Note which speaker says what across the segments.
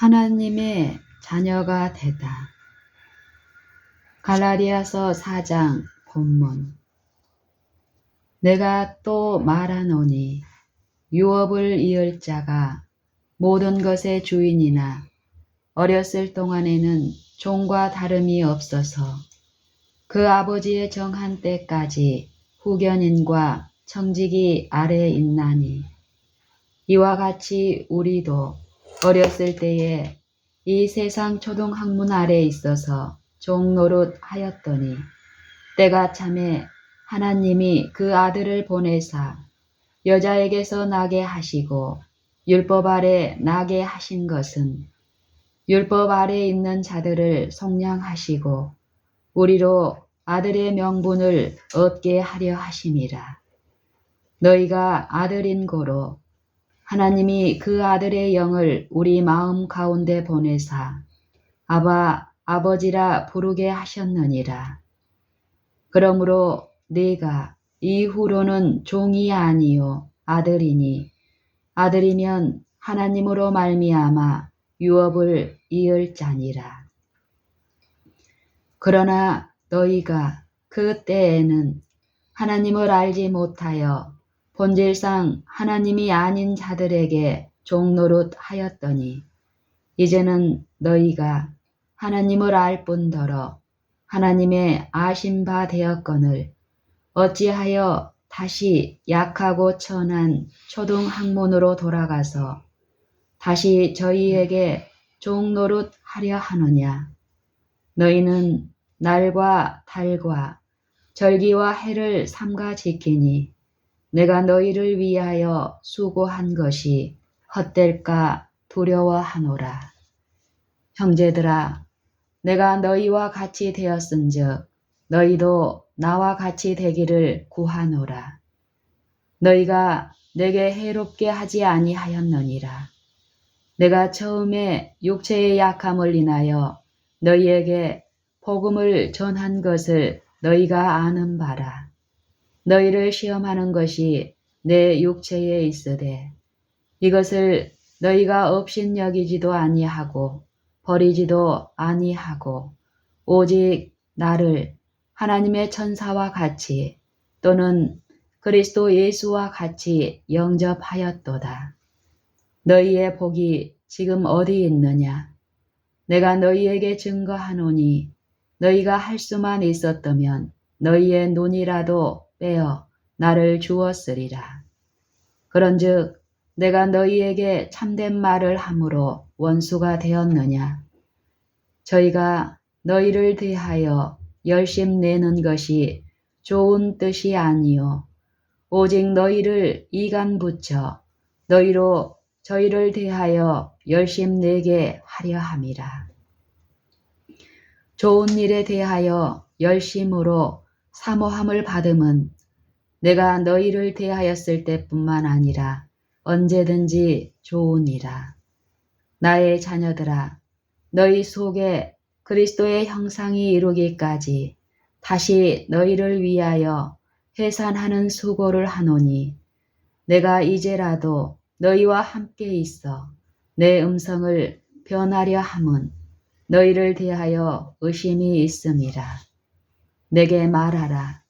Speaker 1: 하나님의 자녀가 되다. 갈라디아서 4장 본문. 내가 또 말하노니 유업을 이을 자가 모든 것의 주인이나 어렸을 동안에는 종과 다름이 없어서 그 아버지의 정한 때까지 후견인과 청지기 아래에 있나니 이와 같이 우리도 어렸을 때에 이 세상 초등학문 아래에 있어서 종노릇 하였더니 때가 참에 하나님이 그 아들을 보내사 여자에게서 나게 하시고 율법 아래 나게 하신 것은 율법 아래에 있는 자들을 속량하시고 우리로 아들의 명분을 얻게 하려 하심이라. 너희가 아들인 고로 하나님이 그 아들의 영을 우리 마음 가운데 보내사 아바 아버지라 부르게 하셨느니라. 그러므로 네가 이후로는 종이 아니요 아들이니 아들이면 하나님으로 말미암아 유업을 이을 자니라. 그러나 너희가 그 때에는 하나님을 알지 못하여 본질상 하나님이 아닌 자들에게 종노릇 하였더니 이제는 너희가 하나님을 알 뿐더러 하나님의 아신 바 되었거늘 어찌하여 다시 약하고 천한 초등학문으로 돌아가서 다시 저희에게 종노릇 하려 하느냐. 너희는 날과 달과 절기와 해를 삼가 지키니 내가 너희를 위하여 수고한 것이 헛될까 두려워하노라. 형제들아, 내가 너희와 같이 되었은즉 너희도 나와 같이 되기를 구하노라. 너희가 내게 해롭게 하지 아니하였느니라. 내가 처음에 육체의 약함을 인하여 너희에게 복음을 전한 것을 너희가 아는 바라. 너희를 시험하는 것이 내 육체에 있으되 이것을 너희가 업신여기지도 아니하고 버리지도 아니하고 오직 나를 하나님의 천사와 같이 또는 그리스도 예수와 같이 영접하였도다. 너희의 복이 지금 어디 있느냐? 내가 너희에게 증거하노니 너희가 할 수만 있었다면 너희의 눈이라도 빼어 나를 주었으리라. 그런즉 내가 너희에게 참된 말을 함으로 원수가 되었느냐? 저희가 너희를 대하여 열심 내는 것이 좋은 뜻이 아니요 오직 너희를 이간 붙여 너희로 저희를 대하여 열심 내게 하려 함이라. 좋은 일에 대하여 열심으로 사모함을 받음은 내가 너희를 대하였을 때뿐만 아니라 언제든지 좋으니라. 나의 자녀들아, 너희 속에 그리스도의 형상이 이루기까지 다시 너희를 위하여 해산하는 수고를 하노니 내가 이제라도 너희와 함께 있어 내 음성을 변하려 함은 너희를 대하여 의심이 있음이라. 내게 말하라.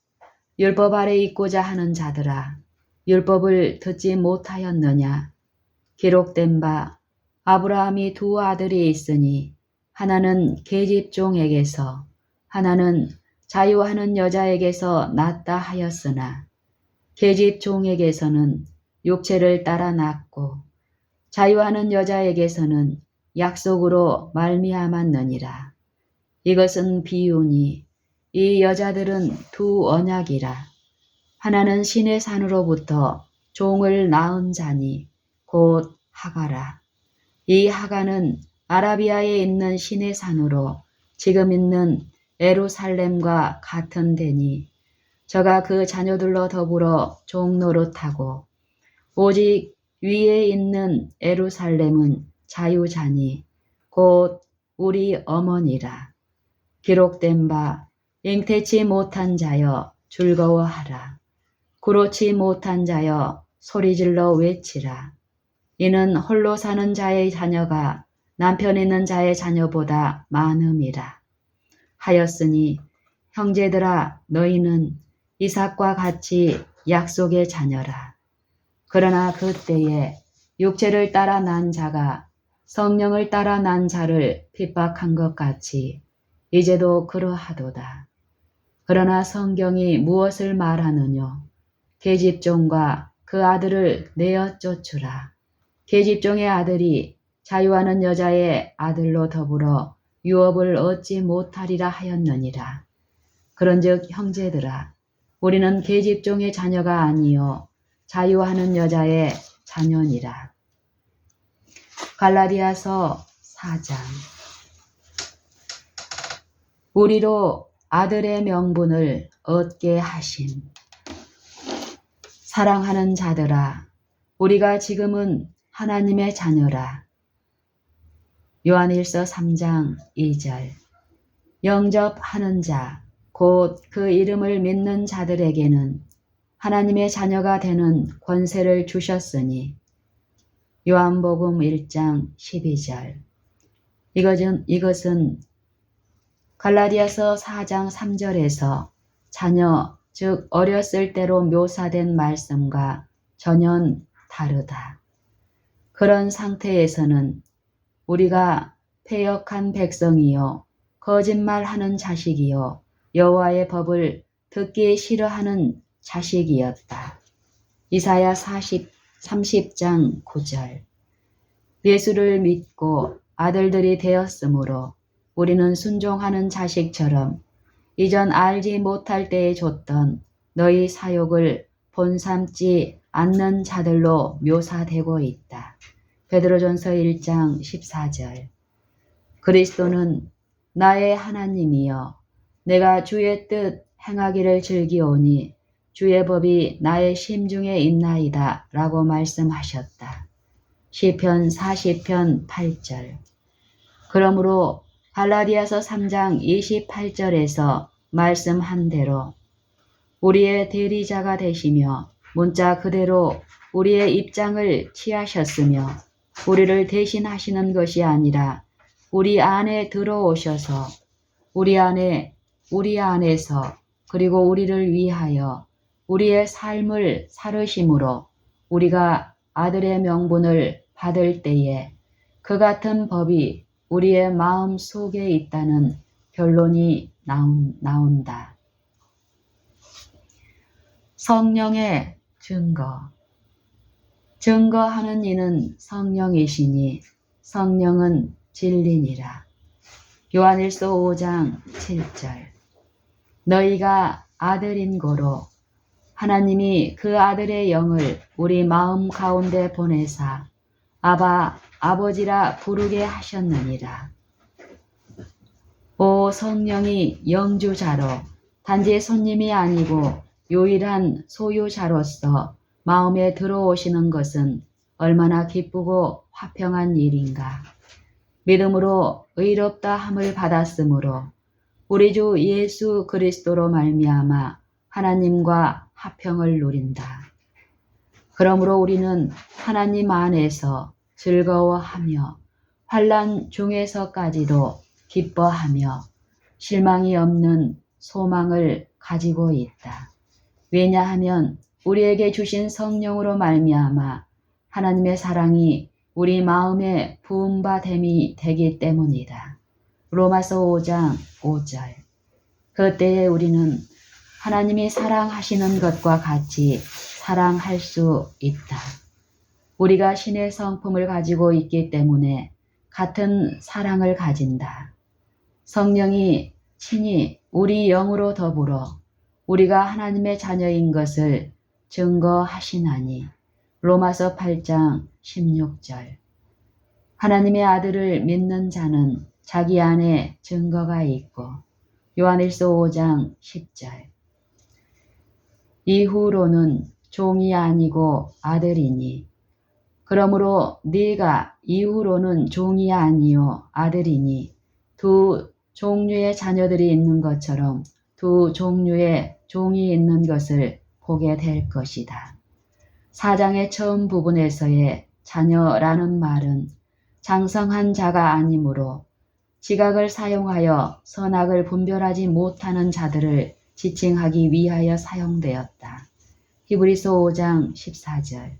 Speaker 1: 율법 아래 있고자 하는 자들아, 율법을 듣지 못하였느냐? 기록된 바 아브라함이 두 아들이 있으니 하나는 계집종에게서 하나는 자유하는 여자에게서 낳았다 하였으나 계집종에게서는 육체를 따라 낳고 자유하는 여자에게서는 약속으로 말미암았느니라. 이것은 비유니 이 여자들은 두 언약이라. 하나는 신의 산으로부터 종을 낳은 자니 곧 하가라. 이 하가는 아라비아에 있는 신의 산으로 지금 있는 예루살렘과 같은 데니 저가 그 자녀들로 더불어 종노릇하고 오직 위에 있는 예루살렘은 자유자니 곧 우리 어머니라. 기록된 바 잉태치 못한 자여 즐거워하라. 그렇지 못한 자여 소리질러 외치라. 이는 홀로 사는 자의 자녀가 남편 있는 자의 자녀보다 많음이라. 하였으니 형제들아 너희는 이삭과 같이 약속의 자녀라. 그러나 그때에 육체를 따라 난 자가 성령을 따라 난 자를 핍박한 것 같이 이제도 그러하도다. 그러나 성경이 무엇을 말하느뇨? 계집종과 그 아들을 내어 쫓으라. 계집종의 아들이 자유하는 여자의 아들로 더불어 유업을 얻지 못하리라 하였느니라. 그런즉 형제들아 우리는 계집종의 자녀가 아니요 자유하는 여자의 자녀니라. 갈라디아서 4장. 우리로 아들의 명분을 얻게 하심. 사랑하는 자들아 우리가 지금은 하나님의 자녀라. 요한일서 3장 2절. 영접하는 자 곧 그 이름을 믿는 자들에게는 하나님의 자녀가 되는 권세를 주셨으니. 요한복음 1장 12절. 이것은 갈라디아서 4장 3절에서 자녀 즉 어렸을 때로 묘사된 말씀과 전혀 다르다. 그런 상태에서는 우리가 패역한 백성이요 거짓말하는 자식이요 여호와의 법을 듣기 싫어하는 자식이었다. 이사야 30장 9절. 예수를 믿고 아들들이 되었으므로 우리는 순종하는 자식처럼 이전 알지 못할 때에 줬던 너희 사욕을 본삼지 않는 자들로 묘사되고 있다. 베드로전서 1장 14절. 그리스도는 나의 하나님이여 내가 주의 뜻 행하기를 즐기오니 주의 법이 나의 심중에 있나이다 라고 말씀하셨다. 시편 40편 8절. 그러므로 갈라디아서 3장 28절에서 말씀한 대로 우리의 대리자가 되시며 문자 그대로 우리의 입장을 취하셨으며 우리를 대신하시는 것이 아니라 우리 안에 들어오셔서 우리 안에서 그리고 우리를 위하여 우리의 삶을 살으심으로 우리가 아들의 명분을 받을 때에 그 같은 법이 우리의 마음 속에 있다는 결론이 나온다. 성령의 증거. 증거하는 이는 성령이시니 성령은 진리니라. 요한일서 5장 7절. 너희가 아들인 고로 하나님이 그 아들의 영을 우리 마음 가운데 보내사 아바 아버지라 부르게 하셨느니라. 오 성령이 영주자로 단지 손님이 아니고 유일한 소유자로서 마음에 들어오시는 것은 얼마나 기쁘고 화평한 일인가. 믿음으로 의롭다 함을 받았으므로 우리 주 예수 그리스도로 말미암아 하나님과 화평을 누린다. 그러므로 우리는 하나님 안에서 즐거워하며 환난 중에서까지도 기뻐하며 실망이 없는 소망을 가지고 있다. 왜냐하면 우리에게 주신 성령으로 말미암아 하나님의 사랑이 우리 마음에 부은 바 됨이 되기 때문이다. 로마서 5장 5절. 그때에 우리는 하나님이 사랑하시는 것과 같이 사랑할 수 있다. 우리가 신의 성품을 가지고 있기 때문에 같은 사랑을 가진다. 성령이 친히 우리 영으로 더불어 우리가 하나님의 자녀인 것을 증거하시나니. 로마서 8장 16절. 하나님의 아들을 믿는 자는 자기 안에 증거가 있고. 요한일서 5장 10절. 이후로는 종이 아니고 아들이니. 그러므로 네가 이후로는 종이 아니요 아들이니 두 종류의 자녀들이 있는 것처럼 두 종류의 종이 있는 것을 보게 될 것이다. 4장의 처음 부분에서의 자녀라는 말은 장성한 자가 아니므로 지각을 사용하여 선악을 분별하지 못하는 자들을 지칭하기 위하여 사용되었다. 히브리서 5장 14절.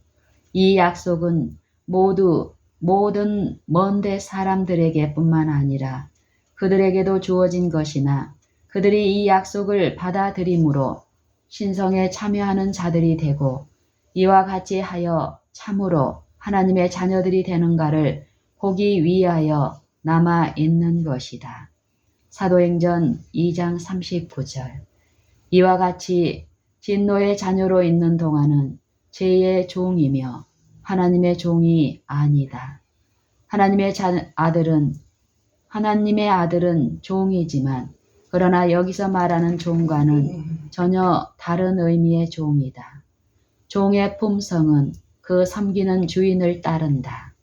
Speaker 1: 이 약속은 모든 먼데 사람들에게 뿐만 아니라 그들에게도 주어진 것이나 그들이 이 약속을 받아들임으로 신성에 참여하는 자들이 되고 이와 같이 하여 참으로 하나님의 자녀들이 되는가를 보기 위하여 남아 있는 것이다. 사도행전 2장 39절. 이와 같이 진노의 자녀로 있는 동안은 죄의 종이며 하나님의 종이 아니다. 하나님의 아들은 종이지만 그러나 여기서 말하는 종과는 전혀 다른 의미의 종이다. 종의 품성은 그 섬기는 주인을 따른다.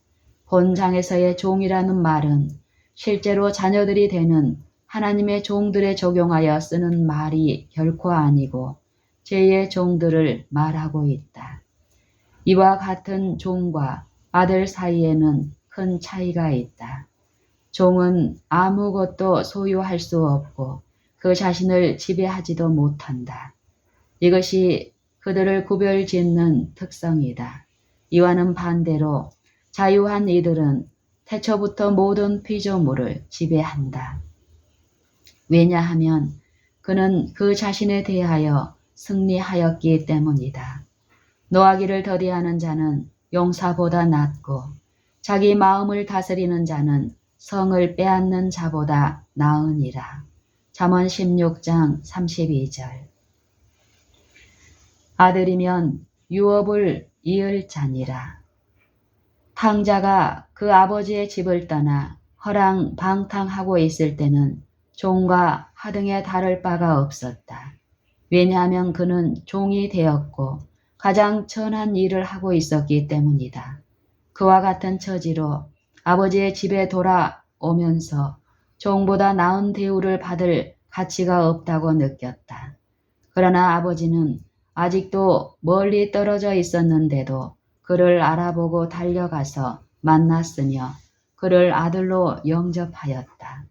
Speaker 1: 본장에서의 종이라는 말은 실제로 자녀들이 되는 하나님의 종들에 적용하여 쓰는 말이 결코 아니고 죄의 종들을 말하고 있다. 이와 같은 종과 아들 사이에는 큰 차이가 있다. 종은 아무것도 소유할 수 없고 그 자신을 지배하지도 못한다. 이것이 그들을 구별짓는 특성이다. 이와는 반대로 자유한 이들은 태초부터 모든 피조물을 지배한다. 왜냐하면 그는 그 자신에 대하여 승리하였기 때문이다. 노하기를 더디하는 자는 용사보다 낫고 자기 마음을 다스리는 자는 성을 빼앗는 자보다 나으니라. 잠언 16장 32절. 아들이면 유업을 이을 자니라. 탕자가 그 아버지의 집을 떠나 허랑방탕하고 있을 때는 종과 하등에 다를 바가 없었다. 왜냐하면 그는 종이 되었고 가장 천한 일을 하고 있었기 때문이다. 그와 같은 처지로 아버지의 집에 돌아오면서 종보다 나은 대우를 받을 가치가 없다고 느꼈다. 그러나 아버지는 아직도 멀리 떨어져 있었는데도 그를 알아보고 달려가서 만났으며 그를 아들로 영접하였다.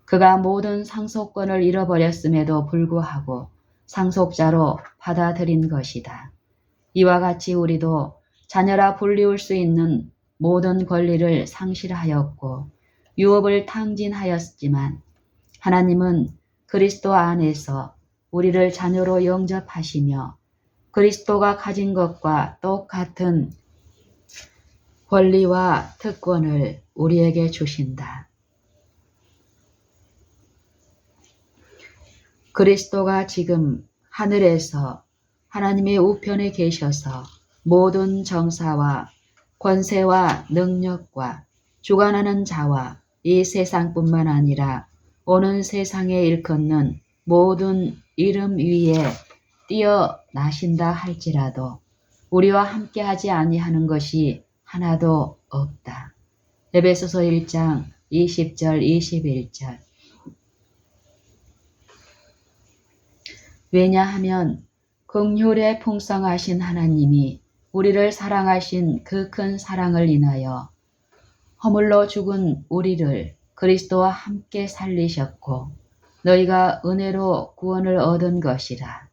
Speaker 1: 그가 모든 상속권을 잃어버렸음에도 불구하고 상속자로 받아들인 것이다. 이와 같이 우리도 자녀라 불리울 수 있는 모든 권리를 상실하였고 유업을 탕진하였지만 하나님은 그리스도 안에서 우리를 자녀로 영접하시며 그리스도가 가진 것과 똑같은 권리와 특권을 우리에게 주신다. 그리스도가 지금 하늘에서 하나님의 우편에 계셔서 모든 정사와 권세와 능력과 주관하는 자와 이 세상뿐만 아니라 오는 세상에 일컫는 모든 이름 위에 뛰어나신다 할지라도 우리와 함께하지 아니하는 것이 하나도 없다. 에베소서 1장 20절 21절. 왜냐하면 긍휼에 풍성하신 하나님이 우리를 사랑하신 그 큰 사랑을 인하여 허물로 죽은 우리를 그리스도와 함께 살리셨고 너희가 은혜로 구원을 얻은 것이라.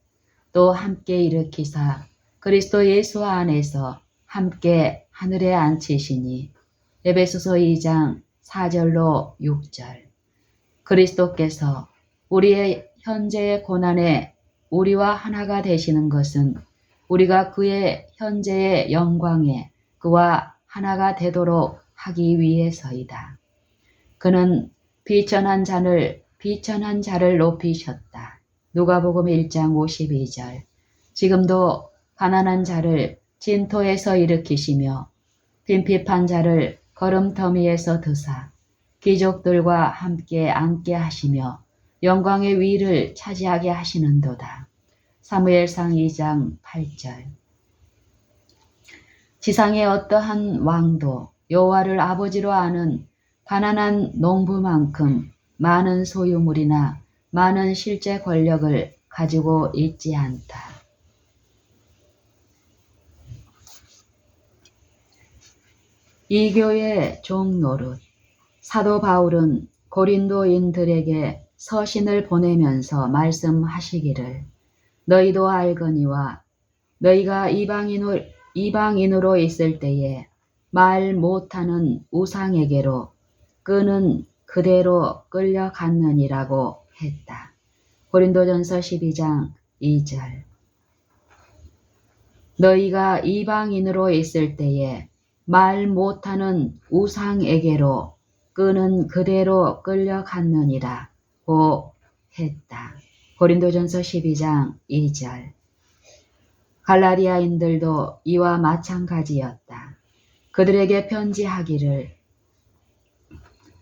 Speaker 1: 또 함께 일으키사 그리스도 예수 안에서 함께 하늘에 앉히시니 에베소서 2장 4절로 6절. 그리스도께서 우리의 현재의 고난에 우리와 하나가 되시는 것은 우리가 그의 현재의 영광에 그와 하나가 되도록 하기 위해서이다. 그는 비천한 자를 높이셨다. 누가복음 1장 52절. 지금도 가난한 자를 진토에서 일으키시며 빈핍한 자를 거름더미에서 드사 귀족들과 함께 앉게 하시며 영광의 위를 차지하게 하시는도다. 사무엘상 2장 8절. 지상의 어떠한 왕도 여호와를 아버지로 아는 가난한 농부만큼 많은 소유물이나 많은 실제 권력을 가지고 있지 않다. 이교의 종노릇. 사도 바울은 고린도인들에게 서신을 보내면서 말씀하시기를 너희도 알거니와 너희가 이방인으로 있을 때에 말 못하는 우상에게로 끄는 그대로 끌려갔느니라고 했다. 고린도전서 12장 2절. 너희가 이방인으로 있을 때에 말 못하는 우상에게로 끄는 그대로 끌려갔느니라고 했다. 고린도전서 12장 2절. 갈라디아인들도 이와 마찬가지였다. 그들에게 편지하기를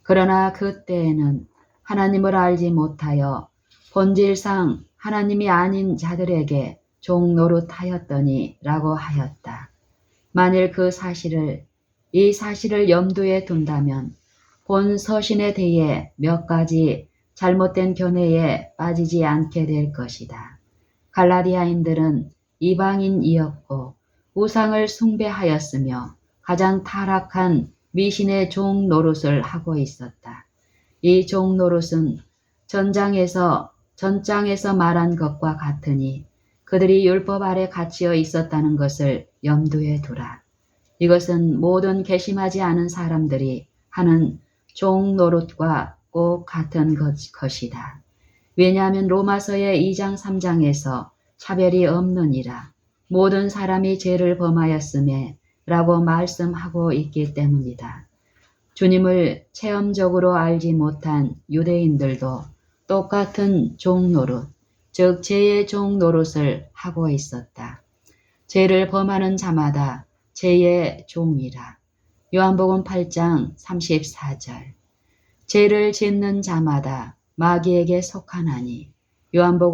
Speaker 1: 그러나 그때에는 하나님을 알지 못하여 본질상 하나님이 아닌 자들에게 종노릇하였더니 라고 하였다. 만일 이 사실을 염두에 둔다면 본 서신에 대해 몇 가지 잘못된 견해에 빠지지 않게 될 것이다. 갈라디아인들은 이방인이었고 우상을 숭배하였으며 가장 타락한 미신의 종노릇을 하고 있었다. 이 종노릇은 전장에서 말한 것과 같으니 그들이 율법 아래 갇혀 있었다는 것을 염두에 두라. 이것은 모든 개심하지 않은 사람들이 하는 종노릇과 꼭 같은 것이다. 왜냐하면 로마서의 2장 3장에서 차별이 없느니라 모든 사람이 죄를 범하였음에 라고 말씀하고 있기 때문이다. 주님을 체험적으로 알지 못한 유대인들도 똑같은 종노릇, 즉 죄의 종노릇을 하고 있었다. 죄를 범하는 자마다 죄의 종이라. 요한복음 8장 34절. 죄를 짓는 자마다 마귀에게 속하나니. 요한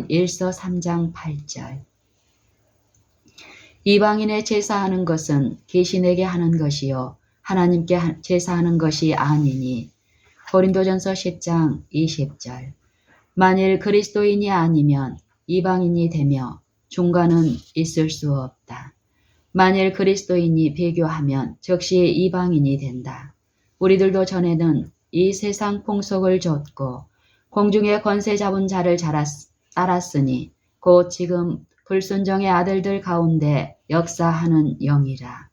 Speaker 1: 1서 3장 8절. 이방인의 제사하는 것은 귀신에게 하는 것이요 하나님께 제사하는 것이 아니니. 고린도전서 10장 20절. 만일 그리스도인이 아니면 이방인이 되며 중간은 있을 수 없다. 만일 그리스도인이 배교하면 즉시 이방인이 된다. 우리들도 전에는 이 세상 풍속을 좇고 공중의 권세 잡은 자를 따랐으니 곧 지금 불순종의 아들들 가운데 역사하는 영이라.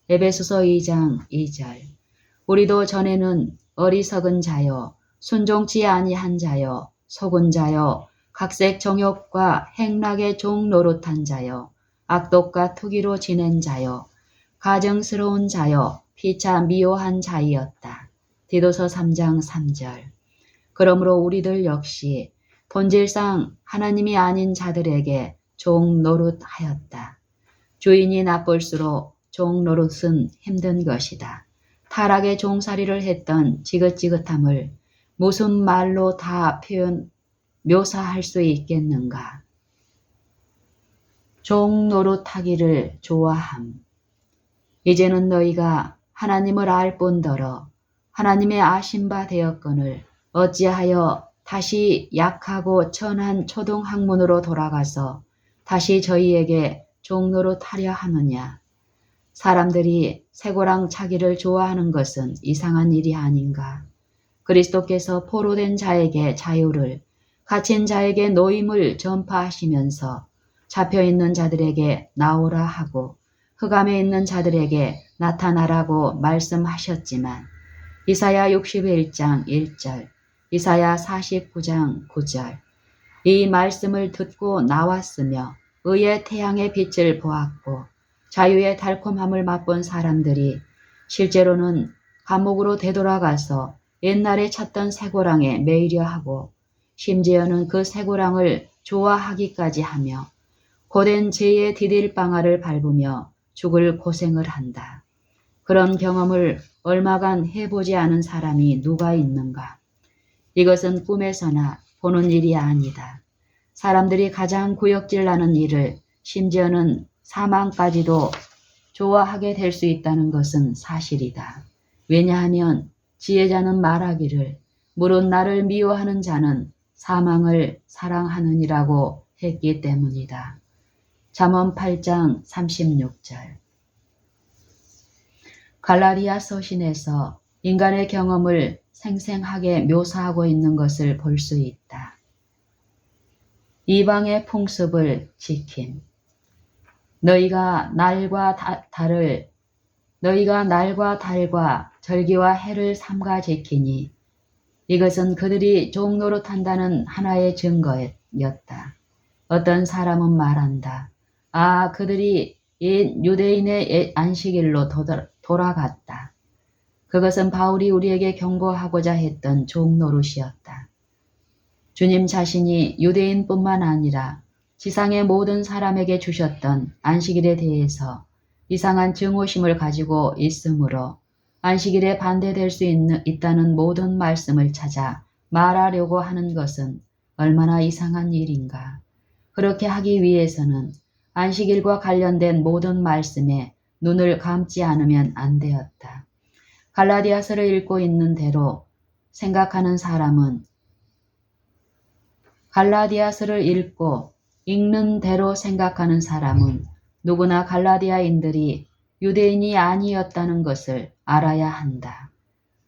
Speaker 1: 에베소서 2장 2절. 우리도 전에는 어리석은 자요 순종치 아니한 자요 속은 자요 각색 정욕과 행락의 종노릇한 자요 악독과 투기로 지낸 자요 가증스러운 자요 피차 미워한 자이었다. 디도서 3장 3절. 그러므로 우리들 역시 본질상 하나님이 아닌 자들에게 종노릇하였다. 주인이 나쁠수록 종노릇은 힘든 것이다. 타락의 종살이를 했던 지긋지긋함을 무슨 말로 다 묘사할 수 있겠는가. 종노릇하기를 좋아함. 이제는 너희가 하나님을 알 뿐더러 하나님의 아신 바 되었거늘 어찌하여 다시 약하고 천한 초등학문으로 돌아가서 다시 저희에게 종노릇하려 하느냐. 사람들이 쇠고랑 차기를 좋아하는 것은 이상한 일이 아닌가. 그리스도께서 포로된 자에게 자유를, 갇힌 자에게 노임을 전파하시면서 잡혀있는 자들에게 나오라 하고 흑암에 있는 자들에게 나타나라고 말씀하셨지만 이사야 61장 1절, 이사야 49장 9절 이 말씀을 듣고 나왔으며 의의 태양의 빛을 보았고 자유의 달콤함을 맛본 사람들이 실제로는 감옥으로 되돌아가서 옛날에 찾던 쇠고랑에 매이려 하고 심지어는 그 쇠고랑을 좋아하기까지 하며 고된 죄의 디딜방아를 밟으며 죽을 고생을 한다. 그런 경험을 얼마간 해보지 않은 사람이 누가 있는가. 이것은 꿈에서나 보는 일이 아니다. 사람들이 가장 구역질나는 일을 심지어는 사망까지도 좋아하게 될 수 있다는 것은 사실이다. 왜냐하면 지혜자는 말하기를 물은 나를 미워하는 자는 사망을 사랑하느니라고 했기 때문이다. 잠언 8장 36절. 갈라디아 서신에서 인간의 경험을 생생하게 묘사하고 있는 것을 볼 수 있다. 이방의 풍습을 지킴. 너희가 날과 달과 절기와 해를 삼가 지키니 이것은 그들이 종노릇한다는 하나의 증거였다. 어떤 사람은 말한다. 아, 그들이 옛 유대인의 안식일로 돌아갔다. 그것은 바울이 우리에게 경고하고자 했던 종노릇이었다. 주님 자신이 유대인뿐만 아니라 지상의 모든 사람에게 주셨던 안식일에 대해서 이상한 증오심을 가지고 있으므로 안식일에 반대될 수 있다는 모든 말씀을 찾아 말하려고 하는 것은 얼마나 이상한 일인가. 그렇게 하기 위해서는 안식일과 관련된 모든 말씀에 눈을 감지 않으면 안 되었다. 갈라디아서를 읽고 있는 대로 생각하는 사람은 읽는 대로 생각하는 사람은 누구나 갈라디아인들이 유대인이 아니었다는 것을 알아야 한다.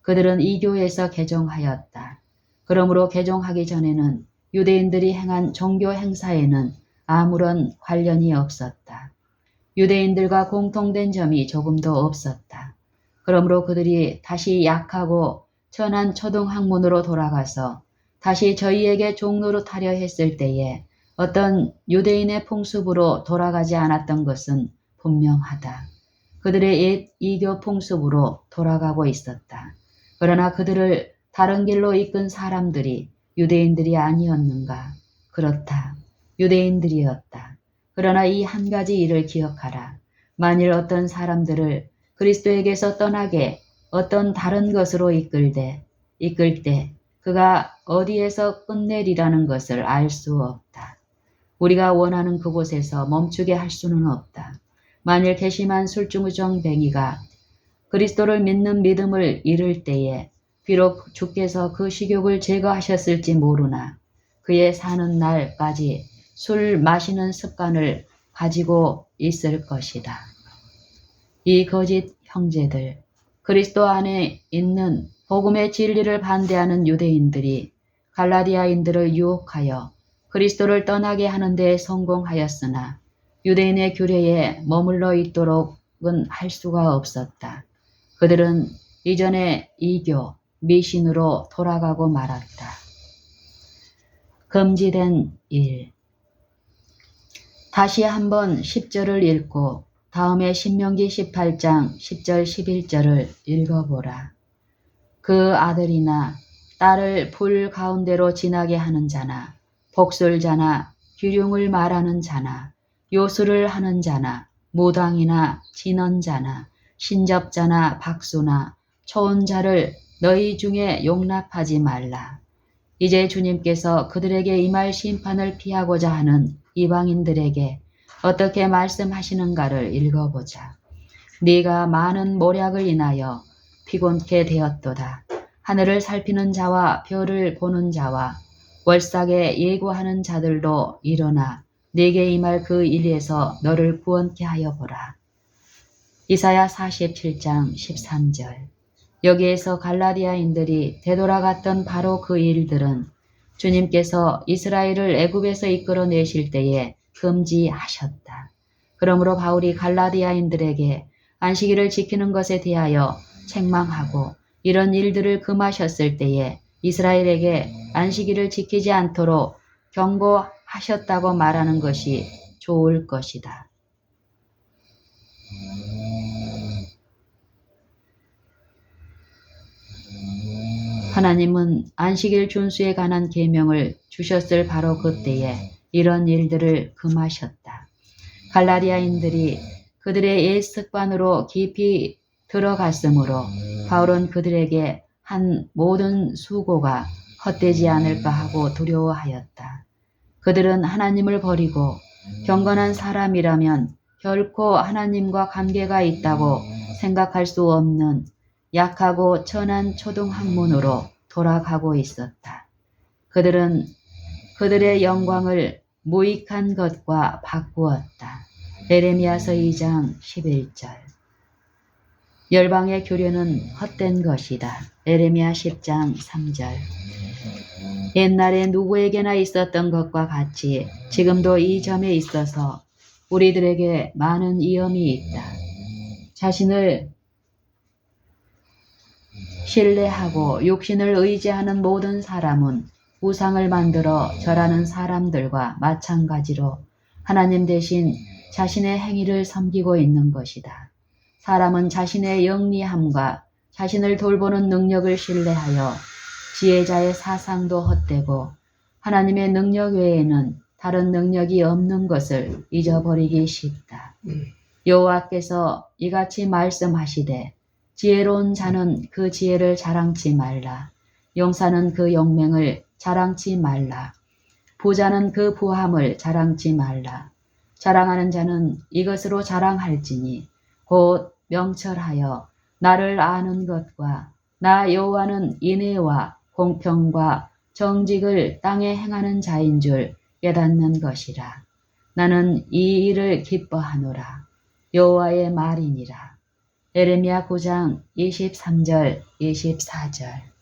Speaker 1: 그들은 이교에서 개종하였다. 그러므로 개종하기 전에는 유대인들이 행한 종교 행사에는 아무런 관련이 없었다. 유대인들과 공통된 점이 조금도 없었다. 그러므로 그들이 다시 약하고 천한 초등학문으로 돌아가서 다시 저희에게 종노릇하려 했을 때에 어떤 유대인의 풍습으로 돌아가지 않았던 것은 분명하다. 그들의 옛 이교 풍습으로 돌아가고 있었다. 그러나 그들을 다른 길로 이끈 사람들이 유대인들이 아니었는가? 그렇다. 유대인들이었다. 그러나 이 한 가지 일을 기억하라. 만일 어떤 사람들을 그리스도에게서 떠나게 어떤 다른 것으로 이끌 때 그가 어디에서 끝내리라는 것을 알 수 없다. 우리가 원하는 그곳에서 멈추게 할 수는 없다. 만일 괘씸한 술주정뱅이가 그리스도를 믿는 믿음을 잃을 때에 비록 주께서 그 식욕을 제거하셨을지 모르나 그의 사는 날까지 술 마시는 습관을 가지고 있을 것이다. 이 거짓 형제들, 그리스도 안에 있는 복음의 진리를 반대하는 유대인들이 갈라디아인들을 유혹하여 그리스도를 떠나게 하는 데 성공하였으나 유대인의 규례에 머물러 있도록은 할 수가 없었다. 그들은 이전의 이교, 미신으로 돌아가고 말았다. 금지된 일. 다시 한번 10절을 읽고 다음에 신명기 18장 10절 11절을 읽어보라. 그 아들이나 딸을 불 가운데로 지나게 하는 자나 복술자나 기륭을 말하는 자나 요술을 하는 자나 무당이나 진언자나 신접자나 박수나 초혼자를 너희 중에 용납하지 말라. 이제 주님께서 그들에게 임할 심판을 피하고자 하는 이방인들에게 어떻게 말씀하시는가를 읽어보자. 네가 많은 모략을 인하여 피곤케 되었도다. 하늘을 살피는 자와 별을 보는 자와 월삭에 예고하는 자들도 일어나 네게 임할 그 일에서 너를 구원케 하여 보라. 이사야 47장 13절. 여기에서 갈라디아인들이 되돌아갔던 바로 그 일들은 주님께서 이스라엘을 애굽에서 이끌어내실 때에 금지하셨다. 그러므로 바울이 갈라디아인들에게 안식일을 지키는 것에 대하여 책망하고 이런 일들을 금하셨을 때에 이스라엘에게 안식일을 지키지 않도록 경고하셨다고 말하는 것이 좋을 것이다. 하나님은 안식일 준수에 관한 계명을 주셨을 바로 그때에 이런 일들을 금하셨다. 갈라디아인들이 그들의 옛 습관으로 깊이 들어갔으므로 바울은 그들에게 한 모든 수고가 헛되지 않을까 하고 두려워하였다. 그들은 하나님을 버리고 경건한 사람이라면 결코 하나님과 관계가 있다고 생각할 수 없는 약하고 천한 초등학문으로 돌아가고 있었다. 그들은 그들의 영광을 무익한 것과 바꾸었다. 에레미야서 2장 11절. 열방의 교류는 헛된 것이다. 에레미야 10장 3절. 옛날에 누구에게나 있었던 것과 같이 지금도 이 점에 있어서 우리들에게 많은 위험이 있다. 자신을 신뢰하고 육신을 의지하는 모든 사람은 우상을 만들어 절하는 사람들과 마찬가지로 하나님 대신 자신의 행위를 섬기고 있는 것이다. 사람은 자신의 영리함과 자신을 돌보는 능력을 신뢰하여 지혜자의 사상도 헛되고 하나님의 능력 외에는 다른 능력이 없는 것을 잊어버리기 쉽다. 여호와께서 이같이 말씀하시되 지혜로운 자는 그 지혜를 자랑치 말라. 용사는 그 용맹을 자랑치 말라. 부자는 그 부함을 자랑치 말라. 자랑하는 자는 이것으로 자랑할지니 곧 명철하여 나를 아는 것과 나 여호와는 인애와 공평과 정직을 땅에 행하는 자인 줄 깨닫는 것이라. 나는 이 일을 기뻐하노라. 여호와의 말이니라. 에레미야 9장 23절 24절.